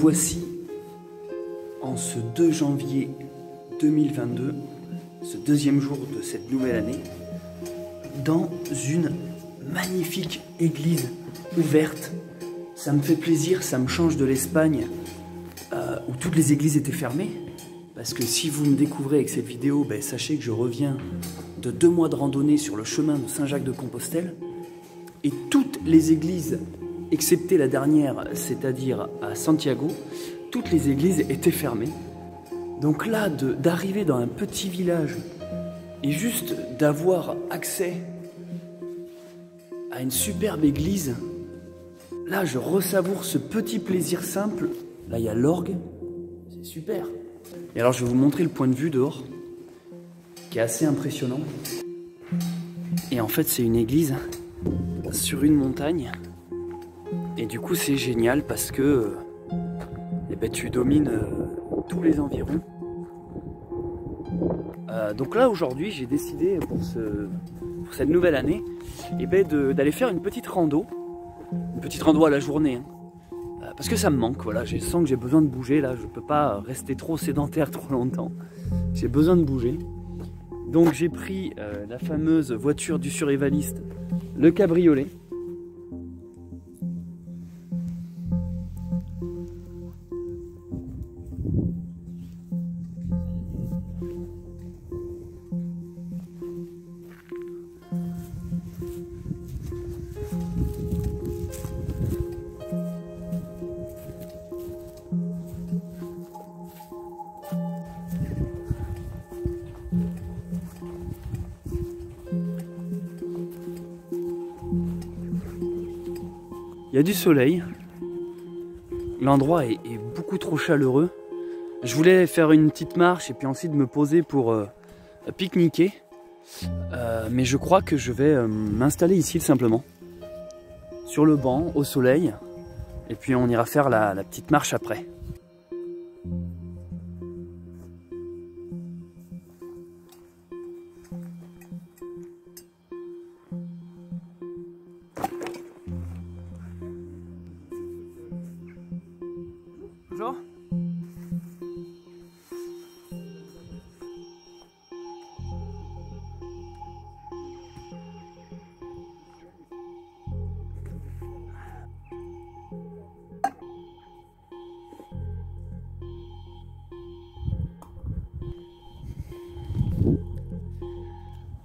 voici en ce 2 janvier 2022, ce deuxième jour de cette nouvelle année, dans une magnifique église ouverte. Ça me fait plaisir, ça me change de l'Espagne où toutes les églises étaient fermées. Parce que si vous me découvrez avec cette vidéo, ben, sachez que je reviens de 2 mois de randonnée sur le chemin de Saint-Jacques-de-Compostelle. Et toutes les églises, excepté la dernière, c'est-à-dire à Santiago, toutes les églises étaient fermées. Donc là, d'arriver dans un petit village et juste d'avoir accès à une superbe église, là je ressavoure ce petit plaisir simple. Là il y a l'orgue, c'est super. Et alors je vais vous montrer le point de vue dehors, qui est assez impressionnant. Et en fait c'est une église sur une montagne. Et du coup c'est génial parce que tu domines tous les environs. Donc là aujourd'hui j'ai décidé pour cette nouvelle année d'aller faire une petite rando à la journée, hein. Parce que ça me manque, voilà, je sens que j'ai besoin de bouger là, je peux pas rester trop sédentaire trop longtemps, j'ai besoin de bouger. Donc j'ai pris la fameuse voiture du survivaliste, le cabriolet. Il y a du soleil, l'endroit est beaucoup trop chaleureux. Je voulais faire une petite marche et puis ensuite me poser pour pique-niquer. Mais je crois que je vais m'installer ici simplement, sur le banc, au soleil. Et puis on ira faire la petite marche après. Bonjour.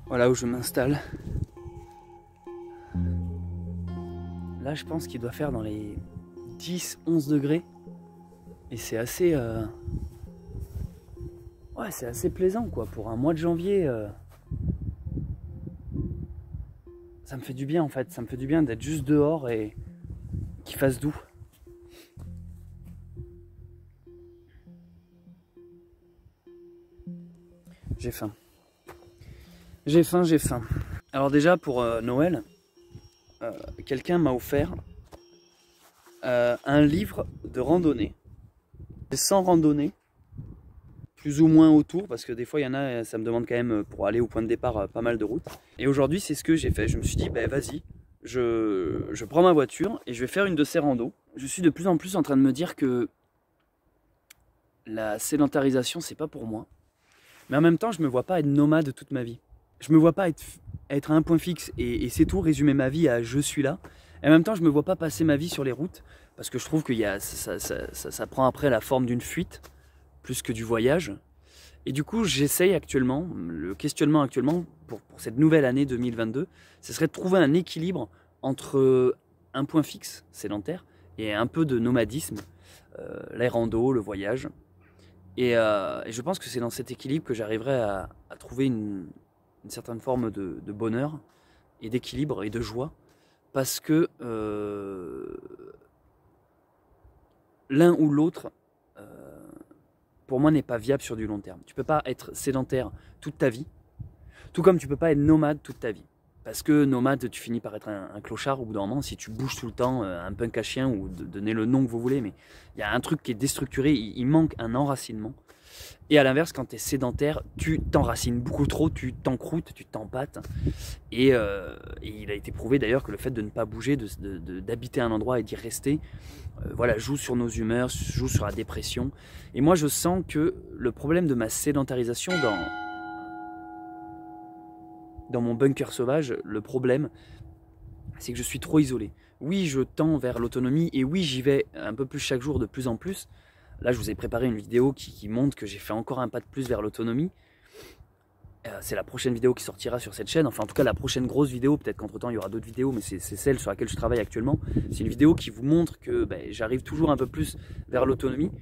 Voilà où je m'installe. Là je pense qu'il doit faire dans les 10-11 degrés. Et c'est assez, ouais, c'est assez plaisant quoi. Pour un mois de janvier, ça me fait du bien en fait. Ça me fait du bien d'être juste dehors et qu'il fasse doux. J'ai faim. J'ai faim. Alors déjà pour Noël, quelqu'un m'a offert un livre de randonnée. 100 randonnées, plus ou moins autour, parce que des fois il y en a, ça me demande quand même pour aller au point de départ pas mal de routes. Et aujourd'hui c'est ce que j'ai fait, je me suis dit bah, vas-y, je prends ma voiture et je vais faire une de ces randos. Je suis de plus en plus en train de me dire que la sédentarisation c'est pas pour moi, mais en même temps je me vois pas être nomade toute ma vie. Je me vois pas être à un point fixe et c'est tout, résumer ma vie à je suis là. Et en même temps je me vois pas passer ma vie sur les routes, parce que je trouve que ça prend après la forme d'une fuite, plus que du voyage. Et du coup, j'essaye actuellement, le questionnement actuellement, pour cette nouvelle année 2022, ce serait de trouver un équilibre entre un point fixe, sédentaire, et un peu de nomadisme, les randos, le voyage. Et je pense que c'est dans cet équilibre que j'arriverai à trouver une certaine forme de bonheur, et d'équilibre, et de joie, parce que l'un ou l'autre, pour moi, n'est pas viable sur du long terme. Tu peux pas être sédentaire toute ta vie, tout comme tu peux pas être nomade toute ta vie. Parce que nomade, tu finis par être un clochard au bout d'un moment, si tu bouges tout le temps, un punk à chien, ou donnez le nom que vous voulez, mais il y a un truc qui est déstructuré, il manque un enracinement. Et à l'inverse, quand tu es sédentaire, tu t'enracines beaucoup trop, tu t'encroutes, tu t'empâtes. Et il a été prouvé d'ailleurs que le fait de ne pas bouger, d'habiter un endroit et d'y rester, voilà, joue sur nos humeurs, joue sur la dépression. Et moi, je sens que le problème de ma sédentarisation dans mon bunker sauvage, le problème, c'est que je suis trop isolé. Oui, je tends vers l'autonomie et oui, j'y vais un peu plus chaque jour, de plus en plus. Là, je vous ai préparé une vidéo qui montre que j'ai fait encore un pas de plus vers l'autonomie. C'est la prochaine vidéo qui sortira sur cette chaîne. Enfin, en tout cas, la prochaine grosse vidéo. Peut-être qu'entre temps, il y aura d'autres vidéos, mais c'est celle sur laquelle je travaille actuellement. C'est une vidéo qui vous montre que j'arrive toujours un peu plus vers l'autonomie,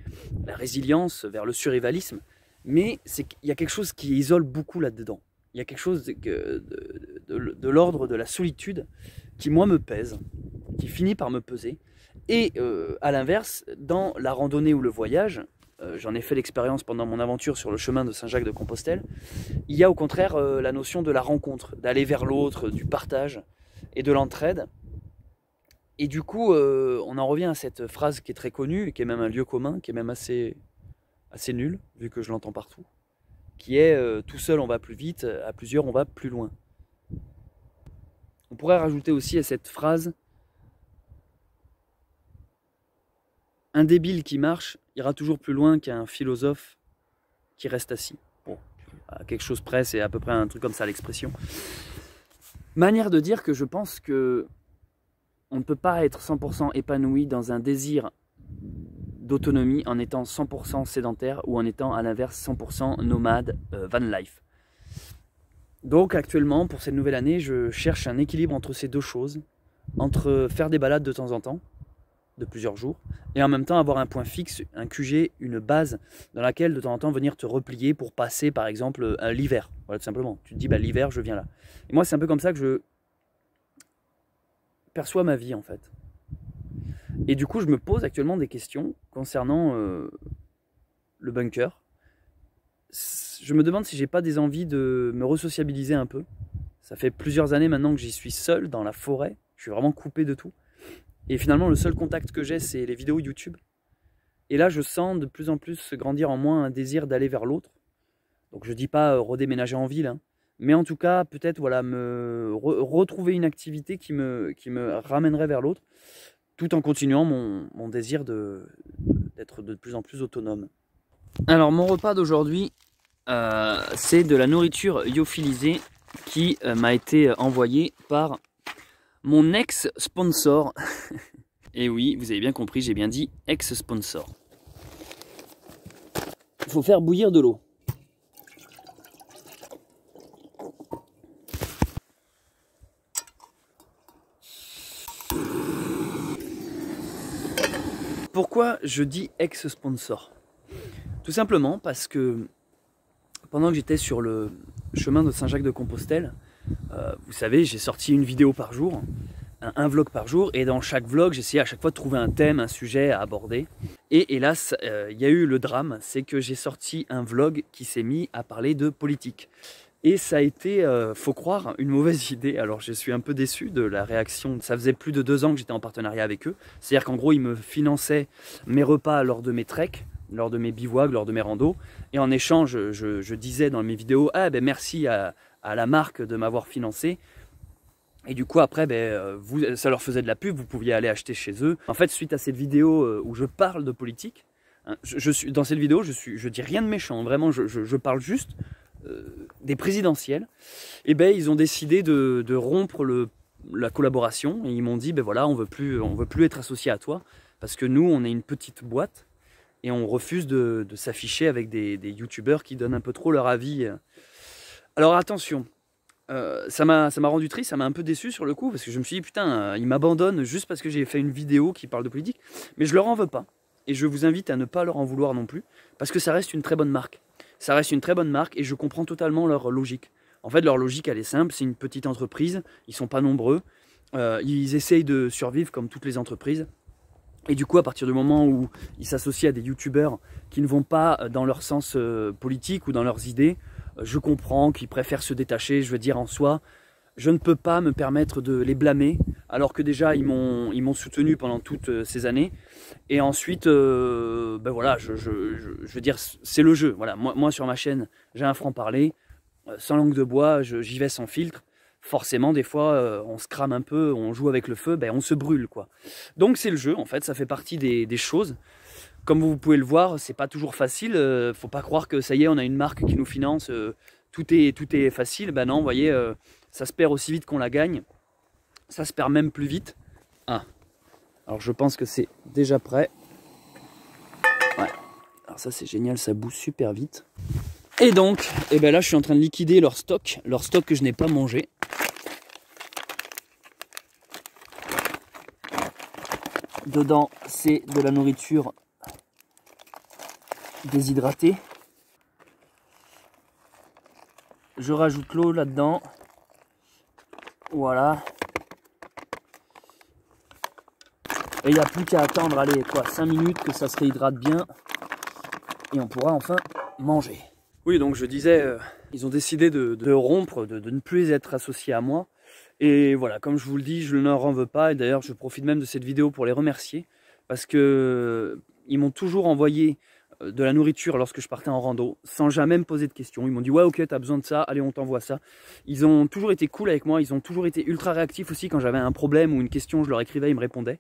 la résilience, vers le survivalisme. Mais il y a quelque chose qui isole beaucoup là-dedans. Il y a quelque chose de l'ordre de la solitude qui, moi, me pèse, qui finit par me peser. Et à l'inverse, dans la randonnée ou le voyage, j'en ai fait l'expérience pendant mon aventure sur le chemin de Saint-Jacques-de-Compostelle, il y a au contraire la notion de la rencontre, d'aller vers l'autre, du partage et de l'entraide. Et du coup, on en revient à cette phrase qui est très connue, et qui est même un lieu commun, qui est même assez nul, vu que je l'entends partout, qui est tout seul on va plus vite, à plusieurs on va plus loin. On pourrait rajouter aussi à cette phrase: un débile qui marche ira toujours plus loin qu'un philosophe qui reste assis. Bon, à quelque chose près, c'est à peu près un truc comme ça l'expression. Manière de dire que je pense que on ne peut pas être 100% épanoui dans un désir d'autonomie en étant 100% sédentaire ou en étant à l'inverse 100% nomade, van life. Donc actuellement, pour cette nouvelle année, je cherche un équilibre entre ces deux choses, entre faire des balades de temps en temps, de plusieurs jours, et en même temps avoir un point fixe, un QG, une base dans laquelle de temps en temps venir te replier pour passer par exemple l'hiver. Voilà, tout simplement. Tu te dis l'hiver je viens là. Et moi c'est un peu comme ça que je perçois ma vie en fait. Et du coup je me pose actuellement des questions concernant le bunker. Je me demande si j'ai pas des envies de me resociabiliser un peu. Ça fait plusieurs années maintenant que j'y suis seul dans la forêt. Je suis vraiment coupé de tout. Et finalement, le seul contact que j'ai, c'est les vidéos YouTube. Et là, je sens de plus en plus se grandir en moi un désir d'aller vers l'autre. Donc, je ne dis pas redéménager en ville, hein, mais en tout cas, peut-être voilà, retrouver une activité qui me ramènerait vers l'autre, tout en continuant mon désir d'être de plus en plus autonome. Alors, mon repas d'aujourd'hui, c'est de la nourriture lyophilisée qui m'a été envoyée par mon ex-sponsor. Et oui, vous avez bien compris, j'ai bien dit ex-sponsor. Il faut faire bouillir de l'eau. Pourquoi je dis ex-sponsor? Tout simplement parce que pendant que j'étais sur le chemin de Saint-Jacques-de-Compostelle, vous savez, j'ai sorti une vidéo par jour, un vlog par jour, et dans chaque vlog, j'essayais à chaque fois de trouver un thème, un sujet à aborder. Et hélas, il y a eu le drame, c'est que j'ai sorti un vlog qui s'est mis à parler de politique. Et ça a été, faut croire, une mauvaise idée. Alors je suis un peu déçu de la réaction. Ça faisait plus de 2 ans que j'étais en partenariat avec eux. C'est-à-dire qu'en gros, ils me finançaient mes repas lors de mes treks, lors de mes bivouacs, lors de mes randos. Et en échange, je disais dans mes vidéos, ah ben merci à la marque de m'avoir financé. Et du coup après ça leur faisait de la pub, vous pouviez aller acheter chez eux. En fait, suite à cette vidéo où je parle de politique, hein, dans cette vidéo je dis rien de méchant, vraiment je parle juste des présidentielles. Et ils ont décidé de rompre la collaboration et ils m'ont dit voilà, on veut plus être associé à toi parce que nous on est une petite boîte et on refuse de s'afficher avec des youtubeurs qui donnent un peu trop leur avis. Alors attention, ça m'a rendu triste, ça m'a un peu déçu sur le coup, parce que je me suis dit putain, ils m'abandonnent juste parce que j'ai fait une vidéo qui parle de politique, mais je leur en veux pas, et je vous invite à ne pas leur en vouloir non plus, parce que ça reste une très bonne marque, et je comprends totalement leur logique. En fait leur logique elle est simple, c'est une petite entreprise, ils sont pas nombreux, ils essayent de survivre comme toutes les entreprises, et du coup à partir du moment où ils s'associent à des youtubeurs qui ne vont pas dans leur sens politique ou dans leurs idées, je comprends qu'ils préfèrent se détacher. Je veux dire, en soi, je ne peux pas me permettre de les blâmer, alors que déjà ils m'ont soutenu pendant toutes ces années. Et ensuite, ben voilà, je veux dire, c'est le jeu. Voilà, moi sur ma chaîne, j'ai un franc-parler, sans langue de bois, j'y vais sans filtre. Forcément, des fois, on se crame un peu, on joue avec le feu, ben on se brûle, quoi. Donc c'est le jeu, en fait, ça fait partie des choses. Comme vous pouvez le voir, c'est pas toujours facile. Faut pas croire que ça y est, on a une marque qui nous finance, tout est facile. Ben non, vous voyez, ça se perd aussi vite qu'on la gagne. Ça se perd même plus vite. Ah, alors je pense que c'est déjà prêt. Ouais. Alors ça c'est génial, ça bout super vite. Et donc, eh ben là je suis en train de liquider leur stock que je n'ai pas mangé. Dedans, c'est de la nourriture déshydratée. Je rajoute l'eau là-dedans. Voilà. Et il n'y a plus qu'à attendre, allez, quoi, 5 minutes que ça se réhydrate bien. Et on pourra enfin manger. Oui, donc je disais, ils ont décidé de rompre, de ne plus être associés à moi. Et voilà, comme je vous le dis, je ne leur en veux pas. Et d'ailleurs, je profite même de cette vidéo pour les remercier. Parce que ils m'ont toujours envoyé de la nourriture lorsque je partais en rando, sans jamais me poser de questions. Ils m'ont dit, ouais, ok, t'as besoin de ça, allez, on t'envoie ça. Ils ont toujours été cool avec moi, ils ont toujours été ultra réactifs aussi. Quand j'avais un problème ou une question, je leur écrivais, ils me répondaient.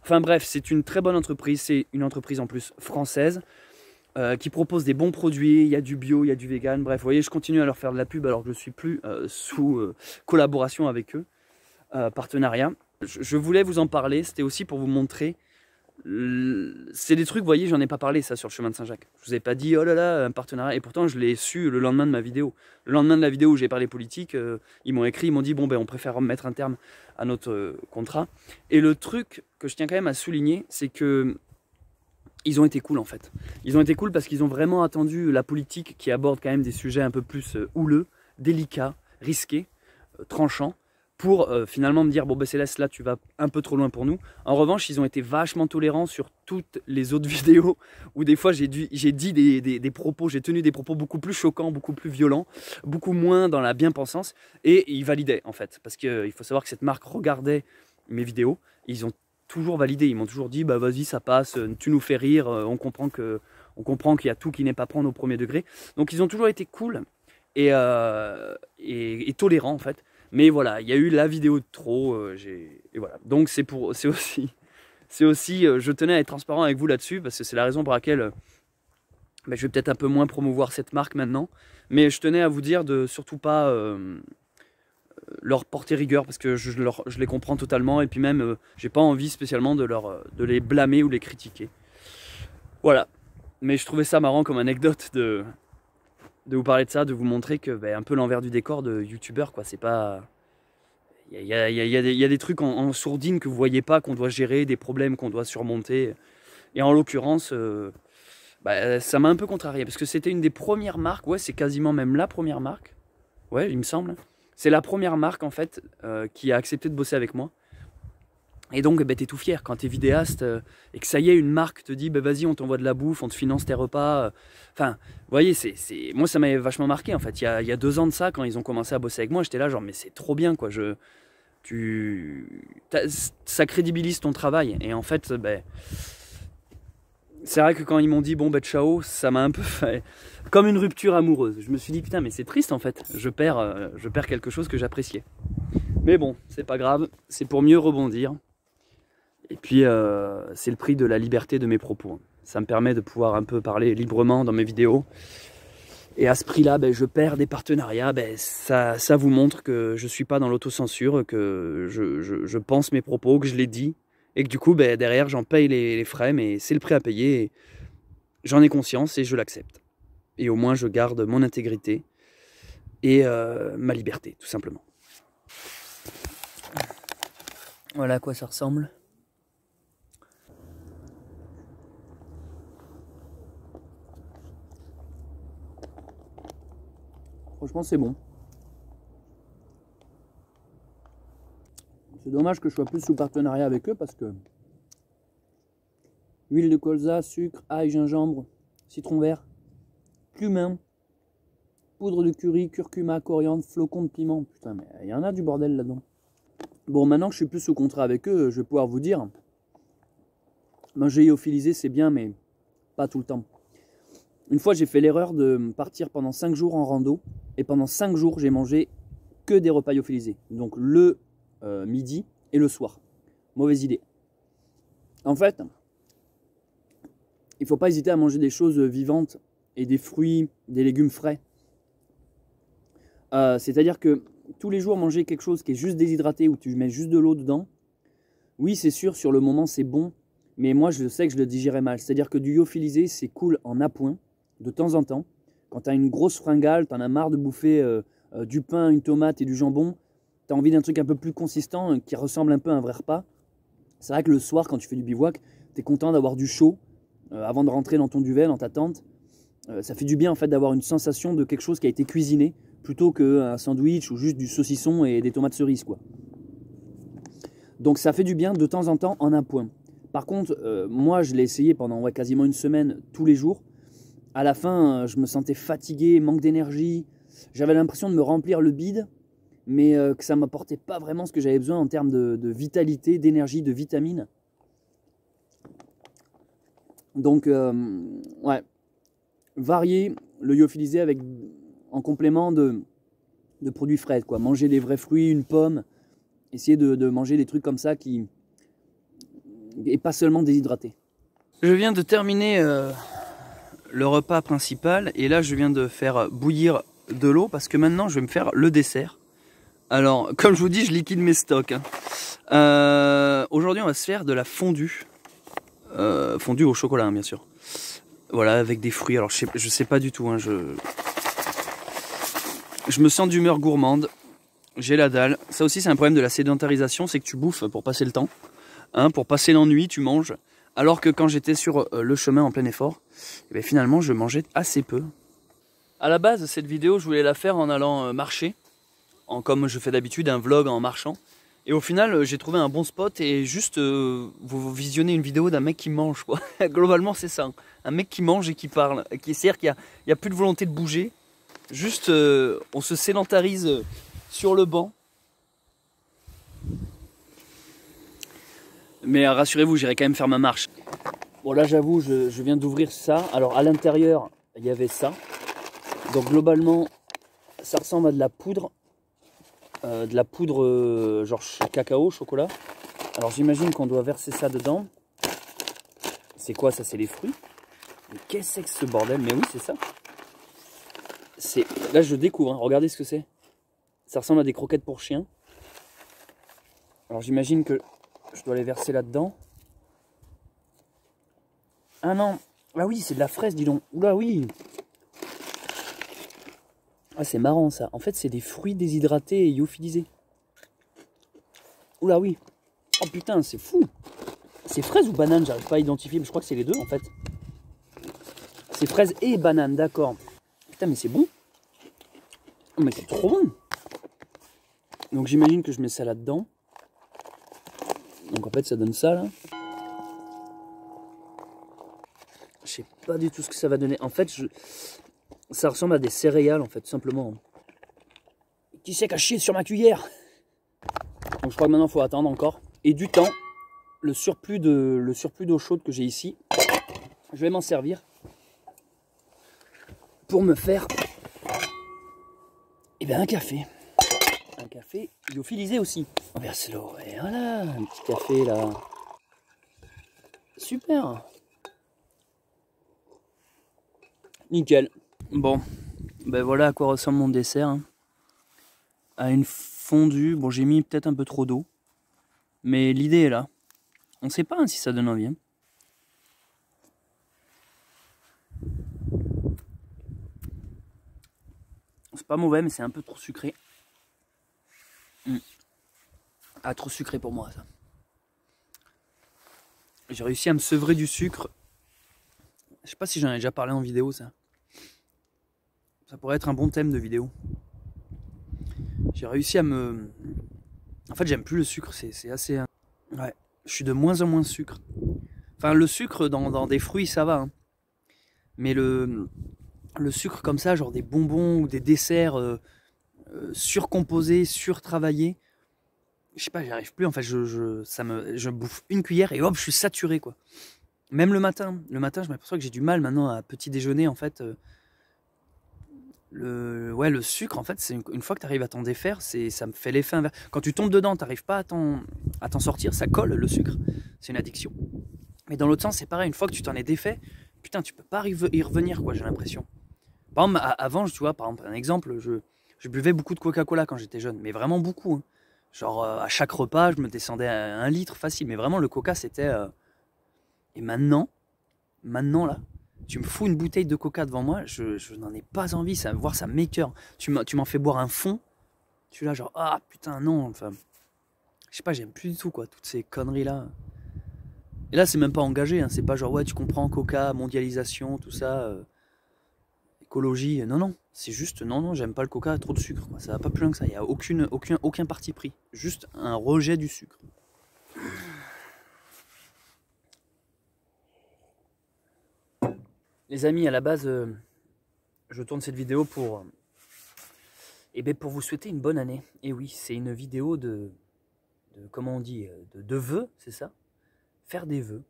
Enfin bref, c'est une très bonne entreprise, c'est une entreprise en plus française. Qui propose des bons produits, il y a du bio, il y a du vegan, bref, vous voyez, je continue à leur faire de la pub alors que je ne suis plus sous collaboration avec eux, partenariat. Je voulais vous en parler, c'était aussi pour vous montrer, c'est des trucs, vous voyez, j'en ai pas parlé ça sur le chemin de Saint-Jacques. Je vous ai pas dit, oh là là, un partenariat, et pourtant je l'ai su le lendemain de ma vidéo. Le lendemain de la vidéo où j'ai parlé politique, ils m'ont écrit, ils m'ont dit, bon ben on préfère mettre un terme à notre contrat. Et le truc que je tiens quand même à souligner, c'est que ils ont été cool en fait. Ils ont été cool parce qu'ils ont vraiment attendu la politique qui aborde quand même des sujets un peu plus houleux, délicats, risqués, tranchants, pour finalement me dire bon ben Céleste, là tu vas un peu trop loin pour nous. En revanche, ils ont été vachement tolérants sur toutes les autres vidéos où des fois j'ai dit des propos, j'ai tenu des propos beaucoup plus choquants, beaucoup plus violents, beaucoup moins dans la bien-pensance, et ils validaient en fait. Parce qu'il faut savoir que cette marque regardait mes vidéos, ils ont toujours validé, ils m'ont toujours dit bah vas-y ça passe, tu nous fais rire, on comprend qu'il y a tout qui n'est pas prendre au premier degré. Donc ils ont toujours été cool et tolérants en fait. Mais voilà, il y a eu la vidéo de trop, et voilà. Donc c'est aussi, je tenais à être transparent avec vous là-dessus parce que c'est la raison pour laquelle je vais peut-être un peu moins promouvoir cette marque maintenant. Mais je tenais à vous dire de surtout pas leur porter rigueur parce que je les comprends totalement et puis même j'ai pas envie spécialement de les blâmer ou les critiquer. Voilà, mais je trouvais ça marrant comme anecdote de vous parler de ça, de vous montrer que un peu l'envers du décor de youtubeur quoi. C'est pas, il y a des trucs en sourdine que vous voyez pas, qu'on doit gérer, des problèmes qu'on doit surmonter, et en l'occurrence ça m'a un peu contrarié parce que c'était une des premières marques, ouais c'est quasiment même la première marque, ouais il me semble. C'est la première marque en fait qui a accepté de bosser avec moi. Et donc t'es tout fier quand t'es vidéaste et que ça y est, une marque te dit vas-y on t'envoie de la bouffe, on te finance tes repas. Enfin, vous voyez, moi ça m'avait vachement marqué en fait. Il y a 2 ans de ça, quand ils ont commencé à bosser avec moi, j'étais là genre mais c'est trop bien quoi. Ça crédibilise ton travail. Et en fait, c'est vrai que quand ils m'ont dit bon ciao, ça m'a un peu fait comme une rupture amoureuse. Je me suis dit putain mais c'est triste en fait, je perds quelque chose que j'appréciais. Mais bon, c'est pas grave, c'est pour mieux rebondir. Et puis c'est le prix de la liberté de mes propos. Ça me permet de pouvoir un peu parler librement dans mes vidéos. Et à ce prix-là, je perds des partenariats. Ça vous montre que je suis pas dans l'autocensure, que je pense mes propos, que je les dis. Et que du coup, derrière, j'en paye les frais, mais c'est le prix à payer. J'en ai conscience et je l'accepte. Et au moins, je garde mon intégrité et ma liberté, tout simplement. Voilà à quoi ça ressemble. Franchement, c'est bon. C'est dommage que je sois plus sous partenariat avec eux parce que huile de colza, sucre, ail, gingembre, citron vert, cumin, poudre de curry, curcuma, coriandre, flocons de piment. Putain, mais il y en a du bordel là-dedans. Bon, maintenant que je suis plus au contrat avec eux, je vais pouvoir vous dire, manger lyophilisé, c'est bien, mais pas tout le temps. Une fois, j'ai fait l'erreur de partir pendant 5 jours en rando, et pendant 5 jours, j'ai mangé que des repas lyophilisés. Donc le midi et le soir. Mauvaise idée. En fait, il ne faut pas hésiter à manger des choses vivantes et des fruits, des légumes frais. C'est-à-dire que tous les jours, manger quelque chose qui est juste déshydraté, où tu mets juste de l'eau dedans, oui, c'est sûr, sur le moment, c'est bon, mais moi, je sais que je le digérais mal. C'est-à-dire que du lyophilisé, c'est cool en appoint, de temps en temps. Quand tu as une grosse fringale, tu en as marre de bouffer du pain, une tomate et du jambon, tu as envie d'un truc un peu plus consistant, qui ressemble un peu à un vrai repas. C'est vrai que le soir, quand tu fais du bivouac, tu es content d'avoir du chaud avant de rentrer dans ton duvet, dans ta tente. Ça fait du bien en fait d'avoir une sensation de quelque chose qui a été cuisiné, plutôt qu'un sandwich ou juste du saucisson et des tomates cerises, quoi. Donc ça fait du bien de temps en temps en appoint. Par contre, moi je l'ai essayé pendant quasiment une semaine, tous les jours. À la fin, je me sentais fatigué, manque d'énergie. J'avais l'impression de me remplir le bide, mais que ça ne m'apportait pas vraiment ce que j'avais besoin en termes de vitalité, d'énergie, de vitamines. Donc, ouais, varier le lyophilisé avec, en complément de produits frais, quoi. Manger des vrais fruits, une pomme, essayer de manger des trucs comme ça qui... et pas seulement déshydratés. Je viens de terminer le repas principal et là je viens de faire bouillir de l'eau parce que maintenant je vais me faire le dessert. Alors, comme je vous dis, je liquide mes stocks. Aujourd'hui, on va se faire de la fondue. Fondue au chocolat, hein, bien sûr. Voilà, avec des fruits. Alors, je sais pas du tout. Hein, je me sens d'humeur gourmande. J'ai la dalle. Ça aussi, c'est un problème de la sédentarisation. C'est que tu bouffes pour passer le temps. Hein, pour passer l'ennui, tu manges. Alors que quand j'étais sur le chemin en plein effort, eh bien, finalement, je mangeais assez peu. À la base, cette vidéo, je voulais la faire en allant marcher. Comme je fais d'habitude, un vlog en marchant. Et au final, j'ai trouvé un bon spot et juste vous visionnez une vidéo d'un mec qui mange, quoi. Globalement, c'est ça. Un mec qui mange et qui parle. C'est-à-dire qu'il n'y a plus de volonté de bouger. Juste, on se sédentarise sur le banc. Mais rassurez-vous, j'irai quand même faire ma marche. Bon, là, j'avoue, je viens d'ouvrir ça. Alors, à l'intérieur, il y avait ça. Donc, globalement, ça ressemble à de la poudre. Genre cacao, chocolat. Alors j'imagine qu'on doit verser ça dedans. C'est quoi ça? C'est les fruits. Mais qu'est-ce que c'est que ce bordel? Mais oui, c'est ça. Là je découvre, hein. Regardez ce que c'est. Ça ressemble à des croquettes pour chiens. Alors j'imagine que je dois les verser là-dedans. Ah non. Ah oui, c'est de la fraise, dis donc. Oula oui. Ah, c'est marrant ça. En fait, c'est des fruits déshydratés et lyophilisés. Oula, oui. Oh putain, c'est fou. C'est fraise ou banane? J'arrive pas à identifier, mais je crois que c'est les deux en fait. C'est fraise et banane, d'accord. Putain, mais c'est bon. Oh, mais c'est trop bon. Donc, j'imagine que je mets ça là-dedans. Donc, en fait, ça donne ça là. Je sais pas du tout ce que ça va donner. En fait, ça ressemble à des céréales, en fait, tout simplement. Qui c'est qui a chié sur ma cuillère? Donc je crois que maintenant, il faut attendre encore. Et du temps, le surplus d'eau chaude que j'ai ici, je vais m'en servir pour me faire un café. Un café lyophilisé aussi. On verse l'eau. Et voilà, un petit café là. Super. Nickel. Bon, ben voilà à quoi ressemble mon dessert. Hein. À une fondue. Bon, j'ai mis peut-être un peu trop d'eau. Mais l'idée est là. On ne sait pas hein, si ça donne envie. Hein. C'est pas mauvais, mais c'est un peu trop sucré. Ah, trop sucré pour moi, ça. J'ai réussi à me sevrer du sucre. Je sais pas si j'en ai déjà parlé en vidéo, ça. Ça pourrait être un bon thème de vidéo. J'ai réussi à me... En fait, j'aime plus le sucre, c'est assez... Ouais, je suis de moins en moins sucre. Enfin, le sucre dans des fruits, ça va. Hein. Mais le sucre comme ça, genre des bonbons ou des desserts surcomposés, surtravaillés, je sais pas, j'y arrive plus. En fait, je bouffe une cuillère et hop, je suis saturé, quoi. Même le matin, je m'aperçois que j'ai du mal maintenant à petit déjeuner, en fait. Le sucre, en fait, c'est une fois que tu arrives à t'en défaire, ça me fait l'effet inverse. Quand tu tombes dedans, tu n'arrives pas à t'en sortir, ça colle le sucre. C'est une addiction. Mais dans l'autre sens, c'est pareil, une fois que tu t'en es défait, putain, tu peux pas y revenir, quoi, j'ai l'impression. Par exemple, avant, tu vois, par exemple, un exemple, je buvais beaucoup de Coca-Cola quand j'étais jeune, mais vraiment beaucoup, hein. Genre, à chaque repas, je me descendais à 1 litre facile, mais vraiment, le Coca, c'était... Et maintenant, là, tu me fous une bouteille de Coca devant moi, je n'en ai pas envie, voir ça m'écoeure. Tu m'en fais boire un fond, je suis là genre, ah putain non, enfin, je sais pas, j'aime plus du tout, quoi, toutes ces conneries là. Et là c'est même pas engagé, hein, c'est pas genre, ouais tu comprends, Coca, mondialisation, tout ça, écologie, non non, c'est juste, non, j'aime pas le Coca, trop de sucre, quoi. Ça va pas plus loin que ça, il n'y a aucun parti pris, juste un rejet du sucre. Les amis, à la base, je tourne cette vidéo pour vous souhaiter une bonne année. Et oui, c'est une vidéo de comment on dit, de vœux, c'est ça? Faire des vœux.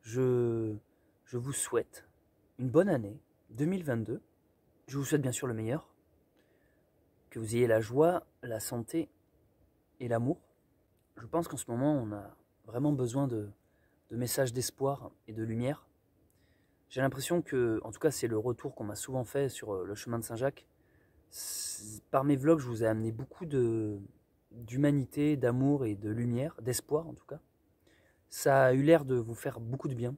Je vous souhaite une bonne année 2022. Je vous souhaite bien sûr le meilleur. Que vous ayez la joie, la santé et l'amour. Je pense qu'en ce moment, on a vraiment besoin de messages d'espoir et de lumière. J'ai l'impression que, en tout cas, c'est le retour qu'on m'a souvent fait sur le chemin de Saint-Jacques. Par mes vlogs, je vous ai amené beaucoup d'humanité, d'amour et de lumière, d'espoir en tout cas. Ça a eu l'air de vous faire beaucoup de bien.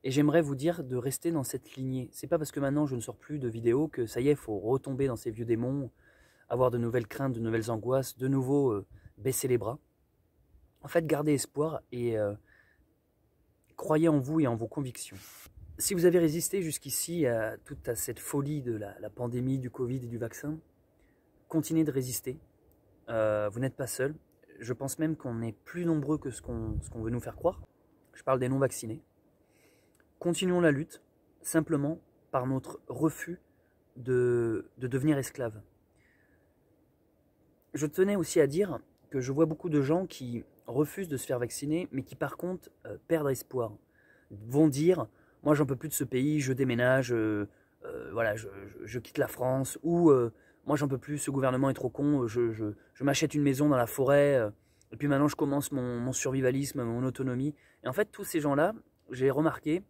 Et j'aimerais vous dire de rester dans cette lignée. C'est pas parce que maintenant je ne sors plus de vidéos que ça y est, il faut retomber dans ces vieux démons, avoir de nouvelles craintes, de nouvelles angoisses, de nouveau baisser les bras. En fait, gardez espoir et croyez en vous et en vos convictions. Si vous avez résisté jusqu'ici à toute cette folie de la pandémie, du Covid et du vaccin, continuez de résister. Vous n'êtes pas seul. Je pense même qu'on est plus nombreux que ce qu'on veut nous faire croire. Je parle des non-vaccinés. Continuons la lutte, simplement par notre refus de devenir esclaves. Je tenais aussi à dire que je vois beaucoup de gens qui refusent de se faire vacciner, mais qui par contre perdent espoir. Vont dire, moi j'en peux plus de ce pays, je déménage, voilà, je quitte la France, ou moi j'en peux plus, ce gouvernement est trop con, je m'achète une maison dans la forêt, et puis maintenant je commence mon survivalisme, mon autonomie. Et en fait, tous ces gens-là, j'ai remarqué,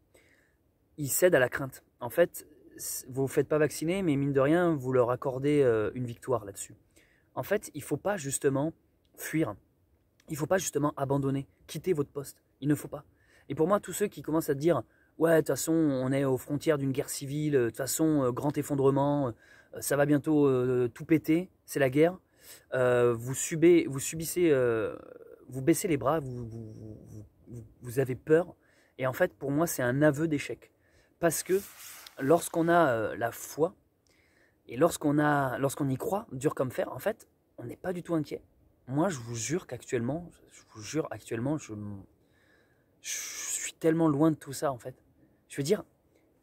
ils cèdent à la crainte. En fait, vous ne faites pas vacciner, mais mine de rien, vous leur accordez une victoire là-dessus. En fait, il ne faut pas justement fuir, il ne faut pas justement abandonner, quitter votre poste, il ne faut pas. Et pour moi, tous ceux qui commencent à dire « Ouais, de toute façon, on est aux frontières d'une guerre civile, de toute façon, grand effondrement, ça va bientôt tout péter, c'est la guerre. » Vous subissez, vous baissez les bras, vous avez peur. Et en fait, pour moi, c'est un aveu d'échec. Parce que lorsqu'on a la foi, et lorsqu'on y croit, dur comme fer, en fait, on n'est pas du tout inquiet. Moi, je vous jure qu'actuellement, je suis tellement loin de tout ça, en fait. Je veux dire,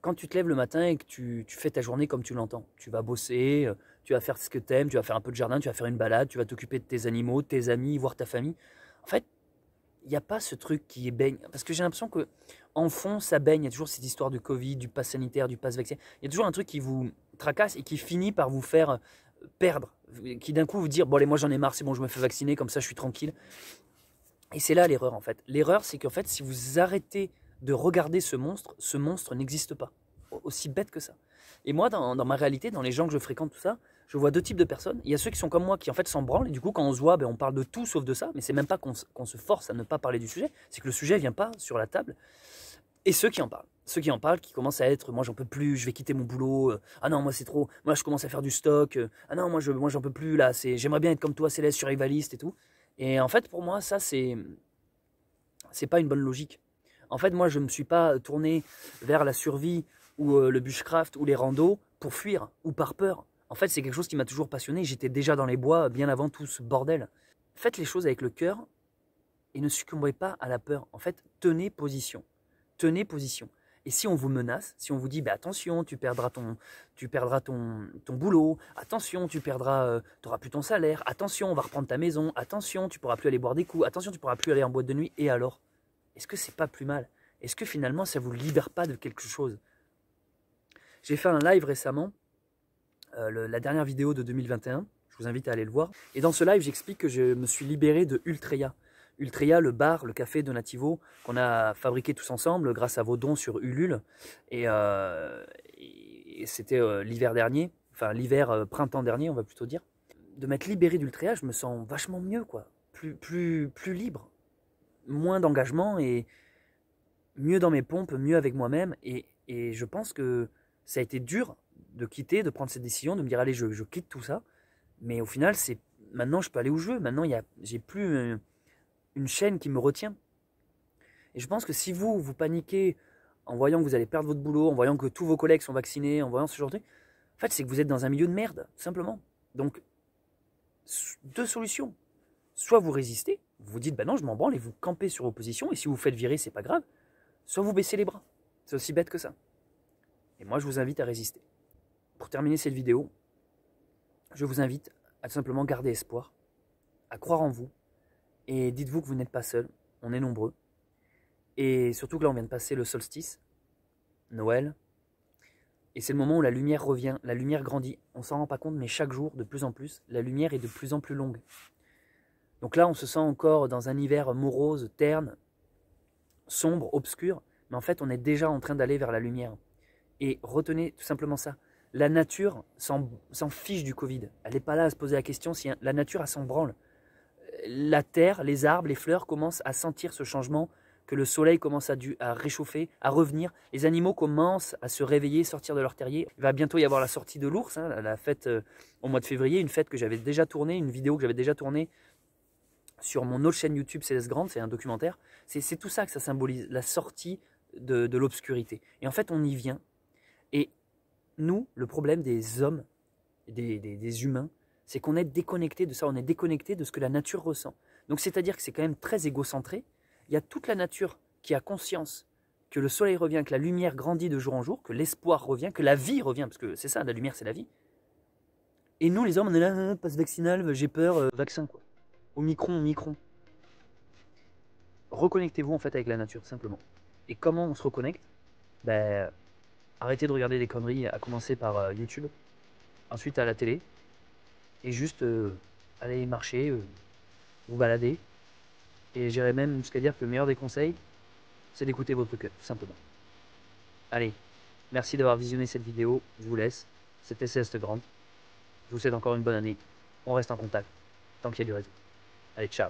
quand tu te lèves le matin et que tu fais ta journée comme tu l'entends, tu vas bosser, tu vas faire ce que tu aimes, tu vas faire un peu de jardin, tu vas faire une balade, tu vas t'occuper de tes animaux, de tes amis, voir ta famille. En fait, il n'y a pas ce truc qui est baigne. Parce que j'ai l'impression qu'en fond, ça baigne. Il y a toujours cette histoire du Covid, du pass sanitaire, du pass vaccin. Il y a toujours un truc qui vous tracasse et qui finit par vous faire perdre. Qui d'un coup vous dire, bon allez, moi j'en ai marre, c'est bon, je me fais vacciner, comme ça je suis tranquille. Et c'est là l'erreur en fait. L'erreur, c'est qu'en fait, si vous arrêtez de regarder ce monstre n'existe pas. Aussi bête que ça. Et moi, dans ma réalité, dans les gens que je fréquente, tout ça, je vois deux types de personnes. Il y a ceux qui sont comme moi, qui en fait s'en branlent. Et du coup, quand on se voit, ben, on parle de tout sauf de ça. Mais c'est même pas qu'on se force à ne pas parler du sujet. C'est que le sujet vient pas sur la table. Et ceux qui en parlent. Ceux qui en parlent, qui commencent à être, moi j'en peux plus, je vais quitter mon boulot. Ah non, moi c'est trop. Moi je commence à faire du stock. Ah non, moi j'en peux plus là. J'aimerais bien être comme toi, Céleste, survivaliste et tout. Et en fait, pour moi, ça c'est pas une bonne logique. En fait, moi je me suis pas tourné vers la survie ou le bushcraft ou les randos pour fuir ou par peur. En fait, c'est quelque chose qui m'a toujours passionné. J'étais déjà dans les bois bien avant tout ce bordel. Faites les choses avec le cœur et ne succombez pas à la peur. En fait, tenez position. Tenez position. Et si on vous menace, si on vous dit bah, attention, tu perdras ton boulot, attention, tu n'auras plus ton salaire, attention, on va reprendre ta maison, attention, tu ne pourras plus aller boire des coups, attention, tu ne pourras plus aller en boîte de nuit, et alors? Est-ce que c'est pas plus mal? Est-ce que finalement ça ne vous libère pas de quelque chose? J'ai fait un live récemment, la dernière vidéo de 2021, je vous invite à aller le voir. Et dans ce live, j'explique que je me suis libéré de Ultreya. Ultreya, le bar, le café Donativo, qu'on a fabriqué tous ensemble grâce à vos dons sur Ulule. Et c'était l'hiver dernier, enfin l'hiver printemps dernier, on va plutôt dire. De m'être libéré d'Ultreya, je me sens vachement mieux, quoi. Plus libre. Moins d'engagement et mieux dans mes pompes, mieux avec moi-même. Et je pense que ça a été dur de quitter, de prendre cette décision, de me dire allez, je quitte tout ça. Mais au final, maintenant je peux aller où je veux. Maintenant, j'ai plus une chaîne qui me retient. Et je pense que si vous paniquez en voyant que vous allez perdre votre boulot, en voyant que tous vos collègues sont vaccinés, en voyant ce genre de truc, en fait, c'est que vous êtes dans un milieu de merde, tout simplement. Donc, deux solutions. Soit vous résistez, vous vous dites, bah non, je m'en branle, et vous campez sur vos positions, et si vous vous faites virer, c'est pas grave. Soit vous baissez les bras. C'est aussi bête que ça. Et moi, je vous invite à résister. Pour terminer cette vidéo, je vous invite à tout simplement garder espoir, à croire en vous, et dites-vous que vous n'êtes pas seul, on est nombreux. Et surtout que là, on vient de passer le solstice, Noël, et c'est le moment où la lumière revient, la lumière grandit. On s'en rend pas compte, mais chaque jour, de plus en plus, la lumière est de plus en plus longue. Donc là, on se sent encore dans un hiver morose, terne, sombre, obscur, mais en fait, on est déjà en train d'aller vers la lumière. Et retenez tout simplement ça. La nature s'en fiche du Covid. Elle n'est pas là à se poser la question si la nature, elle s'en branle. La terre, les arbres, les fleurs commencent à sentir ce changement, que le soleil commence à réchauffer, à revenir. Les animaux commencent à se réveiller, sortir de leur terrier. Il va bientôt y avoir la sortie de l'ours, hein, la fête au mois de février, une fête que j'avais déjà tournée, une vidéo que j'avais déjà tournée sur mon autre chaîne YouTube Céleste Grande, c'est un documentaire. C'est tout ça que ça symbolise, la sortie de l'obscurité. Et en fait, on y vient. Et nous, le problème des hommes, des humains, c'est qu'on est déconnecté de ça, on est déconnecté de ce que la nature ressent. Donc c'est-à-dire que c'est quand même très égocentré. Il y a toute la nature qui a conscience que le soleil revient, que la lumière grandit de jour en jour, que l'espoir revient, que la vie revient, parce que c'est ça, la lumière c'est la vie. Et nous les hommes, on est là, passe vaccinal, j'ai peur, vaccin quoi. Omicron. Reconnectez-vous en fait avec la nature, simplement. Et comment on se reconnecte? Ben, arrêtez de regarder des conneries, à commencer par YouTube, ensuite à la télé, et juste aller marcher, vous balader. Et j'irais même jusqu'à dire que le meilleur des conseils, c'est d'écouter votre cœur, tout simplement. Allez, merci d'avoir visionné cette vidéo, je vous laisse. C'était Céleste Grande. Je vous souhaite encore une bonne année. On reste en contact, tant qu'il y a du réseau. Allez, ciao.